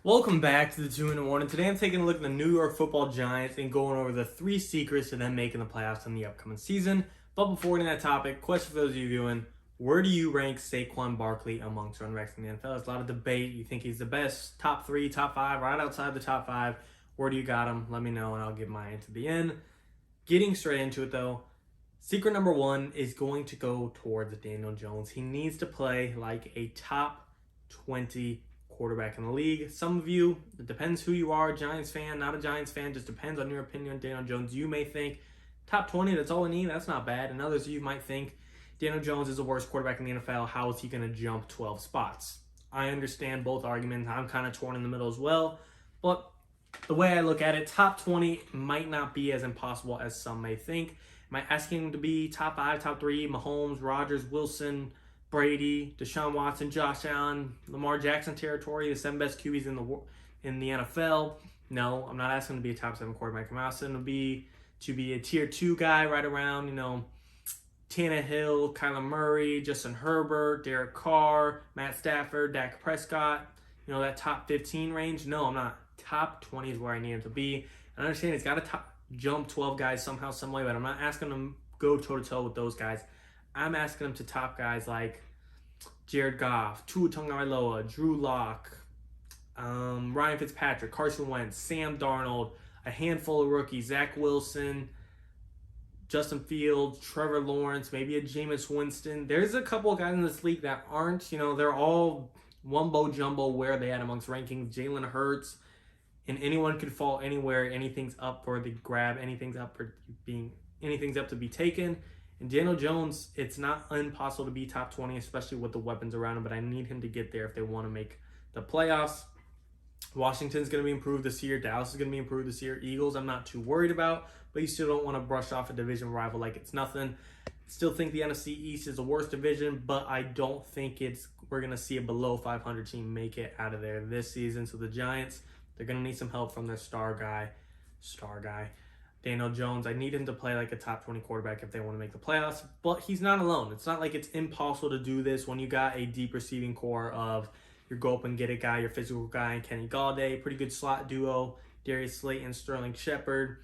Welcome back to the 2 in 1, and today I'm taking a look at the New York Football Giants and going over the 3 secrets to them making the playoffs in the upcoming season. But before getting that topic, question for those of you viewing, where do you rank Saquon Barkley amongst running backs in the NFL? There's a lot of debate. You think he's the best, top 3, top 5, right outside the top 5. Where do you got him? Let me know and I'll give my answer at the end. Getting straight into it though, secret number 1 is going to go towards Daniel Jones. He needs to play like a top 20 quarterback in the league. Some of you, it depends who you are, Giants fan, not a Giants fan, just depends on your opinion on Daniel Jones. You may think top 20, that's all I need, that's not bad. And others of you might think Daniel Jones is the worst quarterback in the NFL. How is he going to jump 12 spots? I understand both arguments. I'm kind of torn in the middle as well. But the way I look at it, top 20 might not be as impossible as some may think. Am I asking him to be top 5, top 3, Mahomes, Rodgers, Wilson, Brady, Deshaun Watson, Josh Allen, Lamar Jackson territory, the 7 best QBs in the NFL? No, I'm not asking him to be a top 7 quarterback. I'm asking him to be a tier 2 guy right around, Tannehill, Kyler Murray, Justin Herbert, Derek Carr, Matt Stafford, Dak Prescott, that top 15 range. No, I'm not. Top 20 is where I need him to be. I understand he's got to jump 12 guys somehow, some way, but I'm not asking him to go toe-to-toe with those guys. I'm asking him to top guys like Jared Goff, Tua Tagovailoa, Drew Lock, Ryan Fitzpatrick, Carson Wentz, Sam Darnold, a handful of rookies, Zach Wilson, Justin Fields, Trevor Lawrence, maybe a Jameis Winston. There's a couple of guys in this league that aren't, they're all wumbo jumbo where they at amongst rankings. Jalen Hurts, and anyone could fall anywhere. Anything's up for the grab. Anything's up to be taken. And Daniel Jones, it's not impossible to be top 20, especially with the weapons around him, but I need him to get there if they want to make the playoffs. Washington's going to be improved this year. Dallas is going to be improved this year. Eagles, I'm not too worried about, but you still don't want to brush off a division rival like it's nothing. Still think the NFC East is the worst division, but I don't think we're going to see a below 500 team make it out of there this season. So the Giants, they're going to need some help from their star guy, Daniel Jones. I need him to play like a top 20 quarterback if they want to make the playoffs, but he's not alone. It's not like it's impossible to do this when you got a deep receiving core of your go up and get it guy, your physical guy, and Kenny Golladay, pretty good slot duo, Darius Slayton, Sterling Shepard,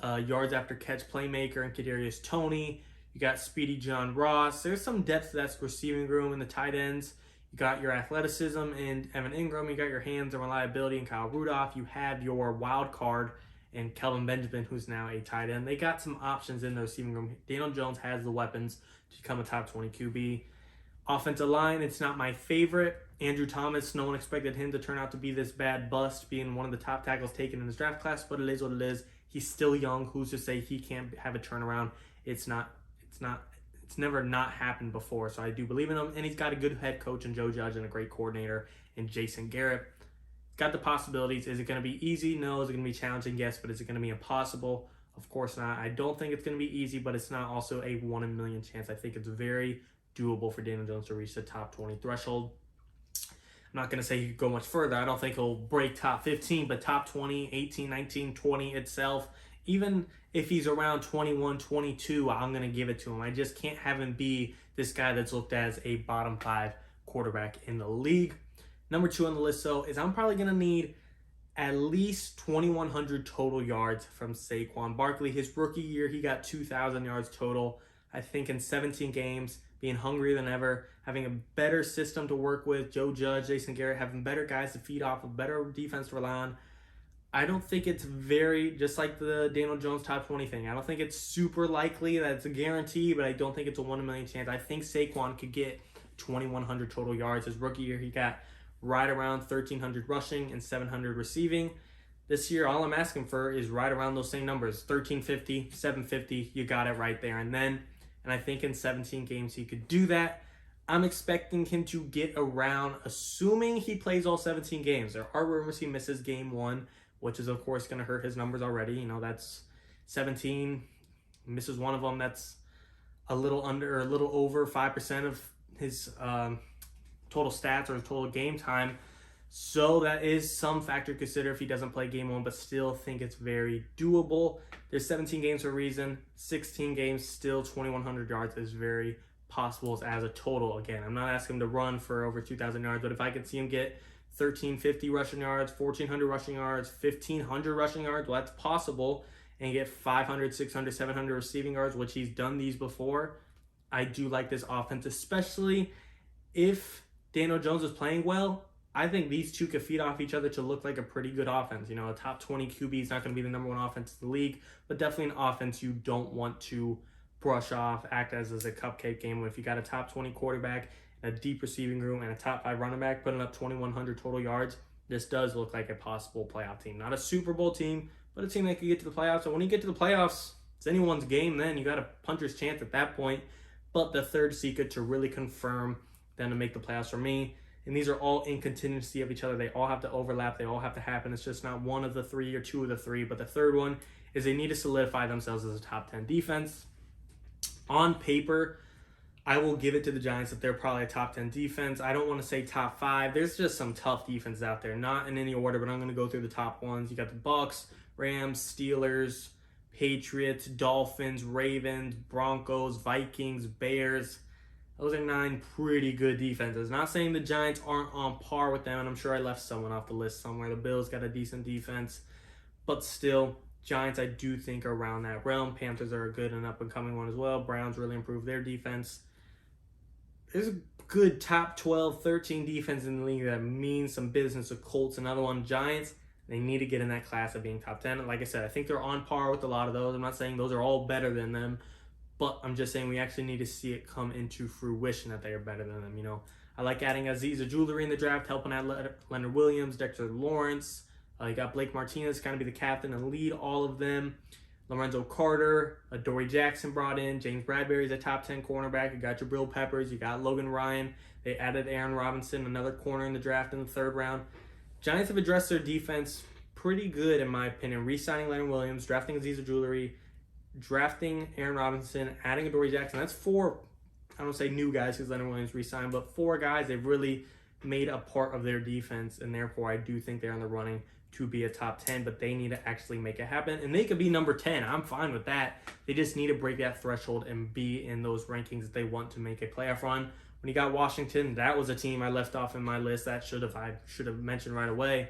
yards after catch playmaker, and Kadarius Toney. You got Speedy John Ross. There's some depth to that receiving room in the tight ends. You got your athleticism in Evan Ingram. You got your hands and reliability in Kyle Rudolph. You have your wild card and Kelvin Benjamin, who's now a tight end. They got some options in the receiving room. Daniel Jones has the weapons to become a top 20 QB. Offensive line, it's not my favorite. Andrew Thomas, no one expected him to turn out to be this bad bust, being one of the top tackles taken in his draft class, but it is what it is. He's still young. Who's to say he can't have a turnaround? It's never not happened before, so I do believe in him. And he's got a good head coach in Joe Judge and a great coordinator in Jason Garrett. Got the possibilities. Is it going to be easy? No. Is it going to be challenging? Yes. But is it going to be impossible? Of course not. I don't think it's going to be easy, but it's not also a 1 in a million chance. I think it's very doable for Daniel Jones to reach the top 20 threshold. I'm not going to say he could go much further. I don't think he'll break top 15, but top 20, 18, 19, 20 itself, even if he's around 21, 22, I'm going to give it to him. I just can't have him be this guy that's looked at as a bottom 5 quarterback in the league. Number 2 on the list, though, is I'm probably going to need at least 2,100 total yards from Saquon Barkley. His rookie year, he got 2,000 yards total. I think in 17 games, being hungrier than ever, having a better system to work with, Joe Judge, Jason Garrett, having better guys to feed off, a better defense to rely on. I don't think it's just like the Daniel Jones top 20 thing. I don't think it's super likely that it's a guarantee, but I don't think it's a 1 in a million chance. I think Saquon could get 2,100 total yards. His rookie year, he got right around 1,300 rushing and 700 receiving. This year, all I'm asking for is right around those same numbers, 1,350, 750. You got it right there and then. And I think in 17 games, he could do that. I'm expecting him to get around, assuming he plays all 17 games. There are rumors he misses game 1, which is, of course, going to hurt his numbers already. That's 17. Misses one of them. That's a little under or a little over 5% of his total stats or his total game time. So that is some factor to consider if he doesn't play game 1, but still think it's very doable. There's 17 games for a reason. 16 games, still 2,100 yards is very possible as a total. Again, I'm not asking him to run for over 2,000 yards, but if I could see him get 1,350 rushing yards, 1,400 rushing yards, 1,500 rushing yards. Well, that's possible. And get 500, 600, 700 receiving yards, which he's done these before. I do like this offense, especially if Daniel Jones is playing well. I think these two could feed off each other to look like a pretty good offense. You know, a top 20 QB is not going to be the number one offense in the league, but definitely an offense you don't want to brush off, act as a cupcake game. If you got a top 20 quarterback, a deep receiving room, and a top 5 running back putting up 2,100 total yards, this does look like a possible playoff team. Not a Super Bowl team, but a team that could get to the playoffs. And when you get to the playoffs, it's anyone's game then. You got a puncher's chance at that point. But the third secret to really confirm them to make the playoffs for me, and these are all in contingency of each other. They all have to overlap. They all have to happen. It's just not one of the three or two of the three. But the third one is they need to solidify themselves as a top 10 defense. On paper, I will give it to the Giants that they're probably a top 10 defense. I don't want to say top 5. There's just some tough defenses out there. Not in any order, but I'm going to go through the top ones. You got the Bucks, Rams, Steelers, Patriots, Dolphins, Ravens, Broncos, Vikings, Bears. Those are 9 pretty good defenses. Not saying the Giants aren't on par with them, and I'm sure I left someone off the list somewhere. The Bills got a decent defense, but still, Giants I do think are around that realm. Panthers are a good and up-and-coming one as well. Browns really improved their defense. There's a good top 12, 13 defense in the league that means some business. The Colts, another one. Giants, they need to get in that class of being top 10. Like I said, I think they're on par with a lot of those. I'm not saying those are all better than them, but I'm just saying we actually need to see it come into fruition that they are better than them. You know, I like adding Aziz Ojulari in the draft, helping out Leonard Williams, Dexter Lawrence. You got Blake Martinez kind of be the captain and lead all of them. Lorenzo Carter, Adoree Jackson brought in. James Bradbury's a top 10 cornerback. You got Jabril Peppers. You got Logan Ryan. They added Aaron Robinson, another corner in the draft in the 3rd round. Giants have addressed their defense pretty good, in my opinion. Re-signing Leonard Williams, drafting Aziz Ojulari, drafting Aaron Robinson, adding Adoree Jackson. That's 4, I don't say new guys because Leonard Williams re-signed, but 4 guys they've really made a part of their defense, and therefore I do think they're in the running to be a top 10, but they need to actually make it happen. And they could be number 10. I'm fine with that. They just need to break that threshold and be in those rankings if they want to make a playoff run. When you got Washington, that was a team I left off in my list that I should have mentioned right away.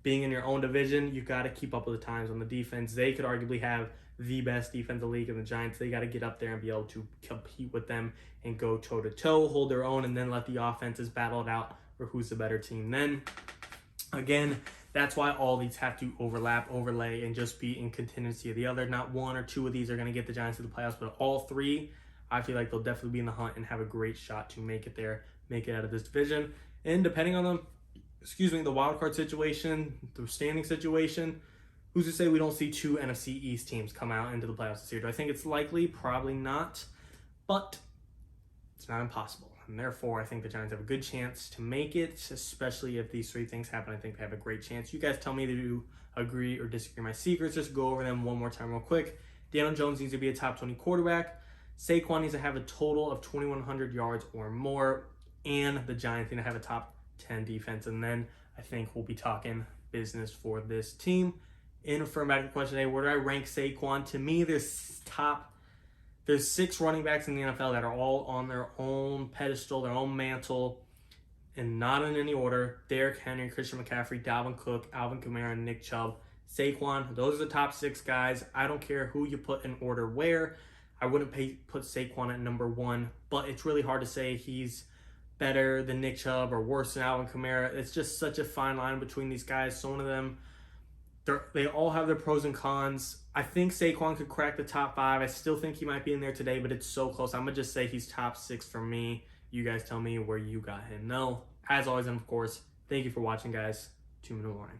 Being in your own division, you got to keep up with the times on the defense. They could arguably have the best defense in the league, and the Giants, they got to get up there and be able to compete with them and go toe-to-toe, hold their own, and then let the offenses battle it out for who's the better team then. Again, that's why all these have to overlap, overlay, and just be in contingency of the other. Not 1 or 2 of these are going to get the Giants to the playoffs, but all 3, I feel like they'll definitely be in the hunt and have a great shot to make it there, make it out of this division. And depending on the wild card situation, the standing situation, who's to say we don't see 2 NFC East teams come out into the playoffs this year? Do I think it's likely? Probably not, but it's not impossible. And therefore, I think the Giants have a good chance to make it, especially if these 3 things happen. I think they have a great chance. You guys tell me that you agree or disagree. My secrets, just go over them one more time real quick. Daniel Jones needs to be a top 20 quarterback. Saquon needs to have a total of 2,100 yards or more. And the Giants need to have a top 10 defense. And then I think we'll be talking business for this team. And for back to the question today, where do I rank Saquon? To me, there's 6 running backs in the NFL that are all on their own pedestal, their own mantle, and not in any order. Derrick Henry, Christian McCaffrey, Dalvin Cook, Alvin Kamara, and Nick Chubb. Saquon, those are the top 6 guys. I don't care who you put in order where. I wouldn't put Saquon at number 1, but it's really hard to say he's better than Nick Chubb or worse than Alvin Kamara. It's just such a fine line between these guys. So one of them, they all have their pros and cons. I think Saquon could crack the top 5. I still think he might be in there today, but it's so close. I'm going to just say he's top 6 for me. You guys tell me where you got him. No, as always, and of course, thank you for watching, guys. 2 Minute Warning.